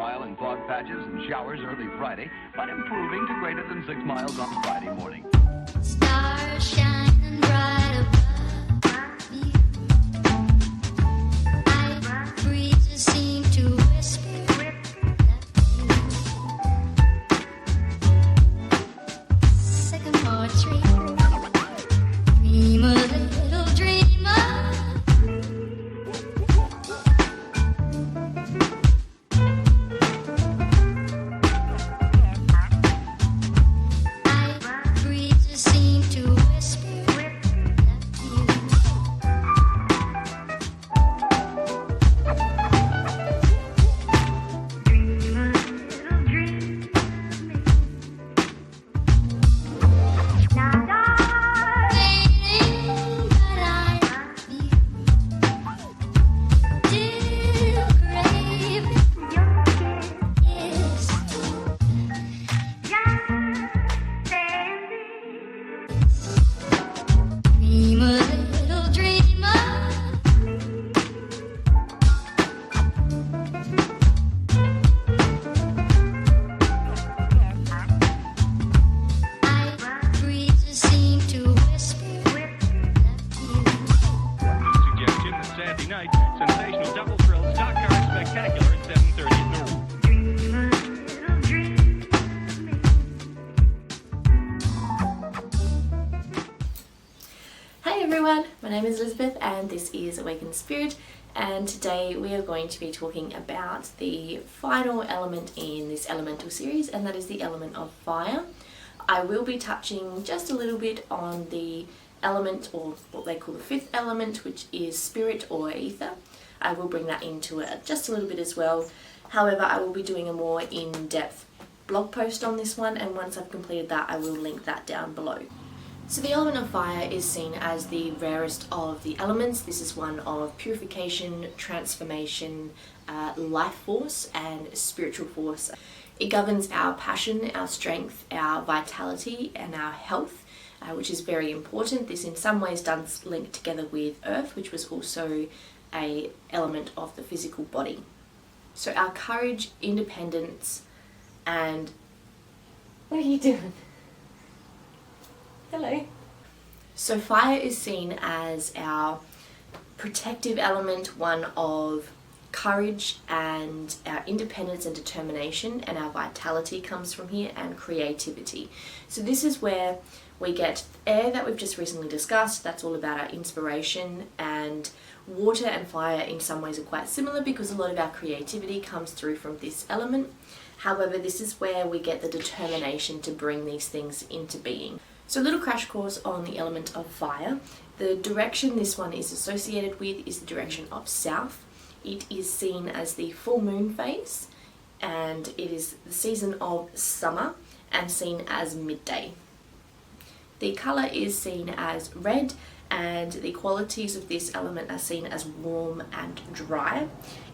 mile in fog patches and showers early Friday, but improving to greater than 6 miles on Friday morning. Stars shining bright above you. Night breezes seem to whisper sycamore tree. Dream a little dreamer. Night breezes seem to whisper you. Dream a little dream. Dream a little dreamer. Night breezes seem to whisper you. Suggestion that Saturday night, sensational double thrill, stock car spectacular at 7:30 at noon. Dream a little dream. Hey everyone, my name is Elizabeth and this is Awakened Spirit, and today we are going to be talking about the final element in this elemental series, and that is the element of fire. I will be touching just a little bit on the element, or what they call the fifth element, which is spirit or ether. I will bring that into it just a little bit as well. However, I will be doing a more in-depth blog post on this one, and once I've completed that I will link that down below. So the element of fire is seen as the rarest of the elements. This is one of purification, transformation, life force and spiritual force. It governs our passion, our strength, our vitality and our health, which is very important. This in some ways does link together with earth, which was also an element of the physical body. So our courage, independence and... What are you doing? Hello. So fire is seen as our protective element, one of courage and our independence and determination, and our vitality comes from here, and creativity. So this is where we get air that we've just recently discussed. That's all about our inspiration, and water and fire in some ways are quite similar because a lot of our creativity comes through from this element. However, this is where we get the determination to bring these things into being. So a little crash course on the element of fire. The direction this one is associated with is the direction of south. It is seen as the full moon phase, and it is the season of summer and seen as midday. The colour is seen as red, and the qualities of this element are seen as warm and dry.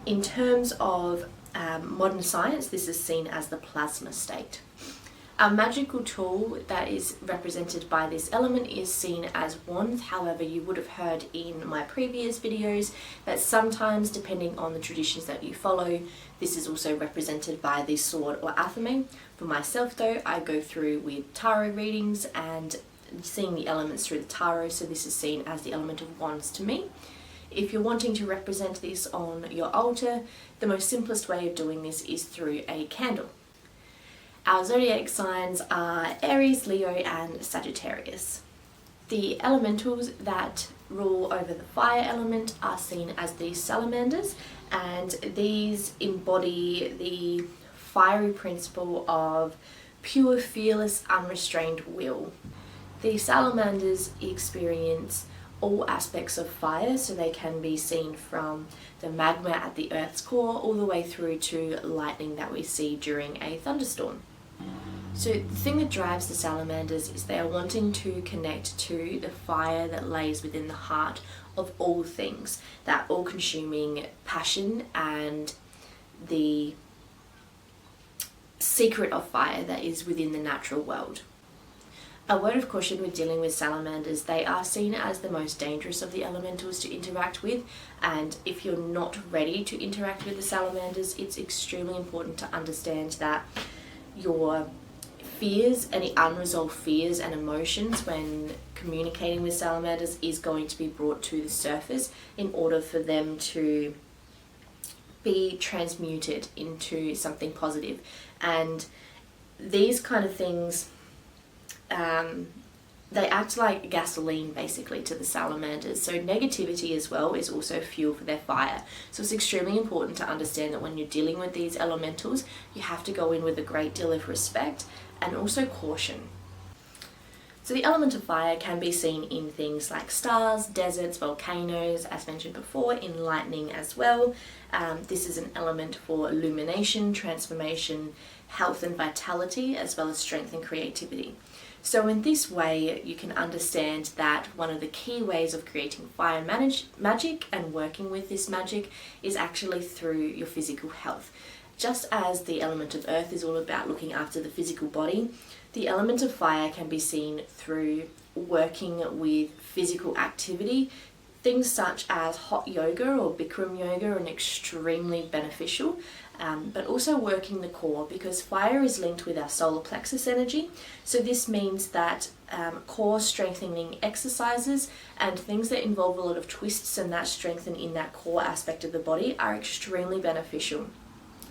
In terms of modern science, this is seen as the plasma state. A magical tool that is represented by this element is seen as wands. However, you would have heard in my previous videos that sometimes, depending on the traditions that you follow, this is also represented by the sword or athame. For myself though, I go through with tarot readings and seeing the elements through the tarot, so this is seen as the element of wands to me. If you're wanting to represent this on your altar, the most simplest way of doing this is through a candle. Our zodiac signs are Aries, Leo and Sagittarius. The elementals that rule over the fire element are seen as the salamanders, and these embody the fiery principle of pure, fearless, unrestrained will. The salamanders experience all aspects of fire, so they can be seen from the magma at the Earth's core all the way through to lightning that we see during a thunderstorm. So the thing that drives the salamanders is they are wanting to connect to the fire that lays within the heart of all things, that all-consuming passion and the secret of fire that is within the natural world. A word of caution with dealing with salamanders: they are seen as the most dangerous of the elementals to interact with, and if you're not ready to interact with the salamanders, it's extremely important to understand that your fears, any unresolved fears and emotions when communicating with salamanders, is going to be brought to the surface in order for them to be transmuted into something positive. And these kind of things, they act like gasoline basically to the salamanders. So negativity as well is also fuel for their fire. So it's extremely important to understand that when you're dealing with these elementals, you have to go in with a great deal of respect and also caution. So the element of fire can be seen in things like stars, deserts, volcanoes, as mentioned before, in lightning as well. This is an element for illumination, transformation, health and vitality, as well as strength and creativity. So in this way, you can understand that one of the key ways of creating fire magic and working with this magic is actually through your physical health. Just as the element of earth is all about looking after the physical body, the element of fire can be seen through working with physical activity. Things such as hot yoga or Bikram yoga are extremely beneficial, but also working the core, because fire is linked with our solar plexus energy. So this means that core strengthening exercises and things that involve a lot of twists and that strengthen in that core aspect of the body are extremely beneficial.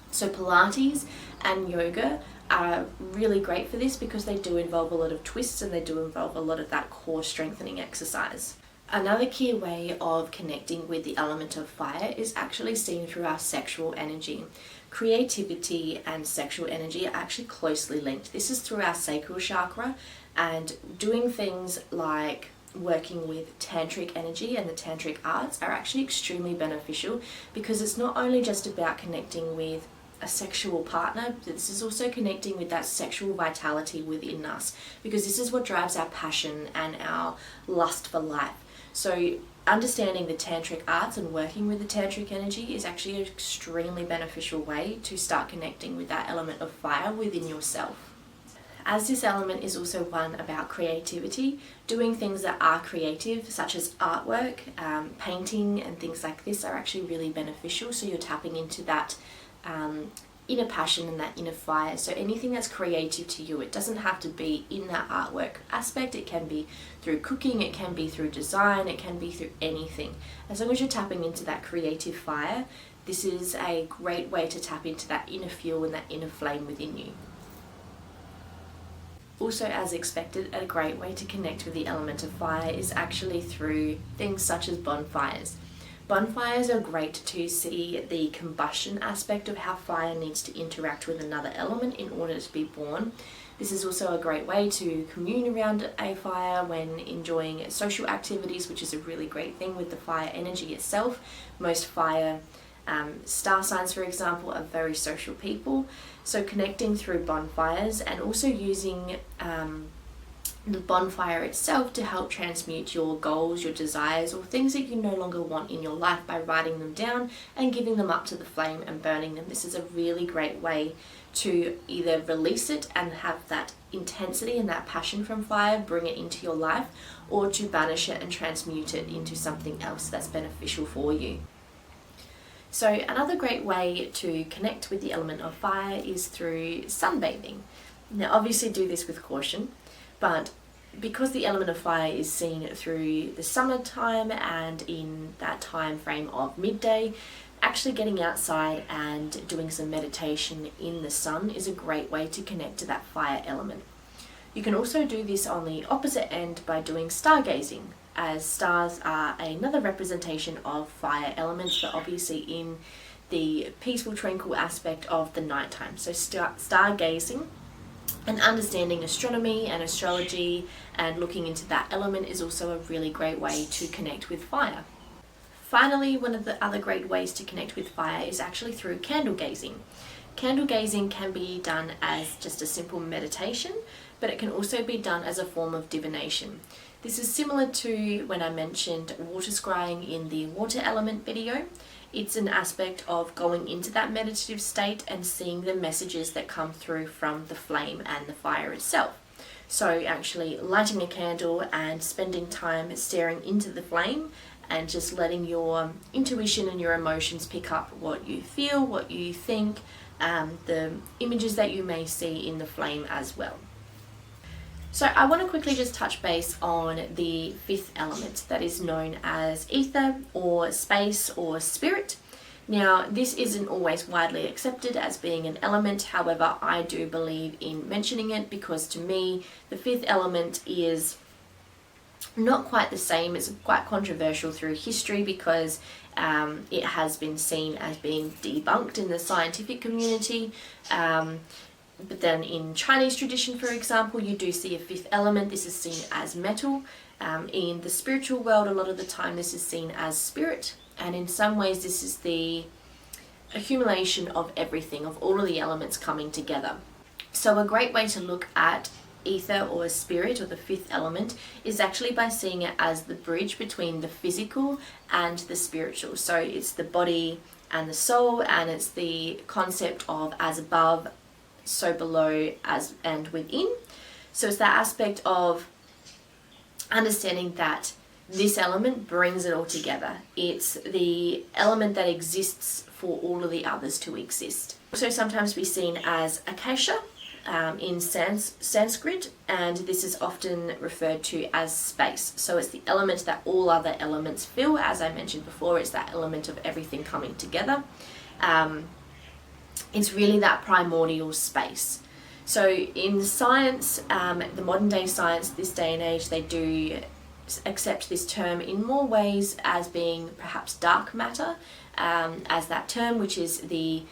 So Pilates and yoga are really great for this because they do involve a lot of twists and they do involve a lot of that core strengthening exercise. Another key way of connecting with the element of fire is actually seen through our sexual energy. Creativity and sexual energy are actually closely linked. This is through our sacral chakra, and doing things like working with tantric energy and the tantric arts are actually extremely beneficial, because it's not only just about connecting with a sexual partner, but this is also connecting with that sexual vitality within us, because this is what drives our passion and our lust for life. So understanding the tantric arts and working with the tantric energy is actually an extremely beneficial way to start connecting with that element of fire within yourself. As this element is also one about creativity, doing things that are creative, such as artwork, painting and things like this, are actually really beneficial. So you're tapping into that inner passion and that inner fire. So anything that's creative to you, it doesn't have to be in that artwork aspect. It can be through cooking, it can be through design, it can be through anything. As long as you're tapping into that creative fire, this is a great way to tap into that inner fuel and that inner flame within you. Also, as expected, a great way to connect with the element of fire is actually through things such as bonfires. Bonfires are great to see the combustion aspect of how fire needs to interact with another element in order to be born. This is also a great way to commune around a fire when enjoying social activities, which is a really great thing with the fire energy itself. Most fire star signs, for example, are very social people. So connecting through bonfires and also using the bonfire itself to help transmute your goals, your desires, or things that you no longer want in your life by writing them down and giving them up to the flame and burning them. This is a really great way to either release it and have that intensity and that passion from fire, bring it into your life, or to banish it and transmute it into something else that's beneficial for you. So another great way to connect with the element of fire is through sunbathing. Now obviously do this with caution, but because the element of fire is seen through the summertime and in that time frame of midday, actually getting outside and doing some meditation in the sun is a great way to connect to that fire element. You can also do this on the opposite end by doing stargazing, as stars are another representation of fire elements, but obviously in the peaceful, tranquil aspect of the nighttime. So stargazing and understanding astronomy and astrology and looking into that element is also a really great way to connect with fire. Finally, one of the other great ways to connect with fire is actually through candle gazing. Candle gazing can be done as just a simple meditation, but it can also be done as a form of divination. This is similar to when I mentioned water scrying in the water element video. It's an aspect of going into that meditative state and seeing the messages that come through from the flame and the fire itself. So actually lighting a candle and spending time staring into the flame and just letting your intuition and your emotions pick up what you feel, what you think, the images that you may see in the flame as well. So I want to quickly just touch base on the fifth element that is known as ether or space or spirit. Now, this isn't always widely accepted as being an element, however, I do believe in mentioning it because to me, the fifth element is not quite the same. It's quite controversial through history because it has been seen as being debunked in the scientific community. But then in Chinese tradition, for example, you do see a fifth element. This is seen as metal. In the spiritual world, a lot of the time this is seen as spirit. And in some ways, this is the accumulation of everything, of all of the elements coming together. So a great way to look at ether or spirit or the fifth element is actually by seeing it as the bridge between the physical and the spiritual. So it's the body and the soul, and it's the concept of as above, so below, as and within. So it's that aspect of understanding that this element brings it all together. It's the element that exists for all of the others to exist. Also sometimes be seen as akasha in Sanskrit, and this is often referred to as space. So it's the element that all other elements fill. As I mentioned before, it's that element of everything coming together. It's really that primordial space. So in science, the modern day science, this day and age, they do accept this term in more ways as being perhaps dark matter, as that term, which is the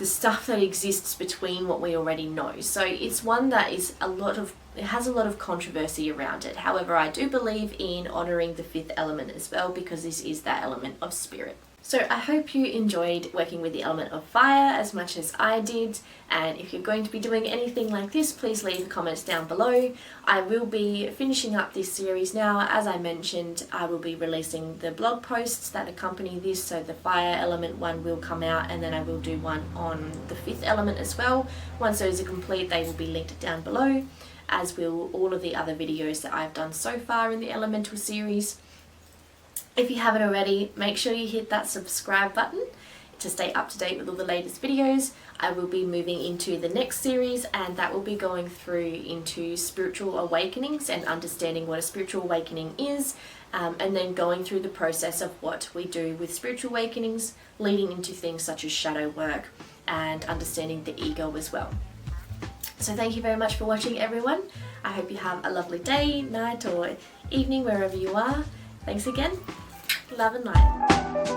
stuff that exists between what we already know. So it's one that is it has a lot of controversy around it. However, I do believe in honouring the fifth element as well, because this is that element of spirit. So I hope you enjoyed working with the element of fire as much as I did, and if you're going to be doing anything like this, please leave comments down below. I will be finishing up this series now. As I mentioned, I will be releasing the blog posts that accompany this, so the fire element one will come out, and then I will do one on the fifth element as well. Once those are complete, they will be linked down below, as will all of the other videos that I've done so far in the elemental series. If you haven't already, make sure you hit that subscribe button to stay up to date with all the latest videos. I will be moving into the next series, and that will be going through into spiritual awakenings and understanding what a spiritual awakening is, and then going through the process of what we do with spiritual awakenings, leading into things such as shadow work and understanding the ego as well. So thank you very much for watching, everyone. I hope you have a lovely day, night or evening wherever you are. Thanks again. Love and light.